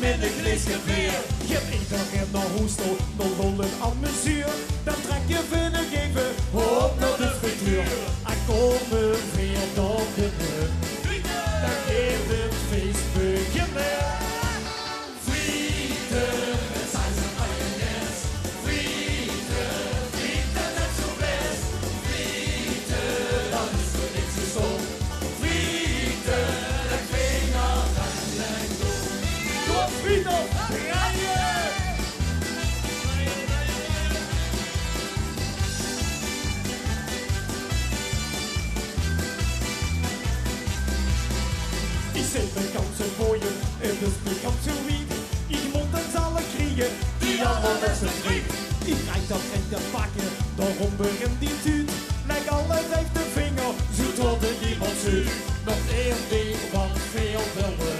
met een glisje weer. Je iedereen naar hoesto, nog lollen aan mezuur. Dan trek je vinnig even op naar de frituur. En komen weer door de deur. Dan geeft het feest beginnen. Friete, het zijn zijn eigen nest. Friete, Friete net zo best. Friete, dat is voor niks zo stom. Friete, dat vinger en doen. Door Friete, rijden! Ik zit met kansen voor je, het is bekend zo wie. Ik moet het alle kriegen, die allemaal met z'n vriend. Ik krijg dat geen te pakken, daarom begint die tuut. Leg alle vijf de vinger, zo tot er niemand zuurt. Nog één ding wat veel wil.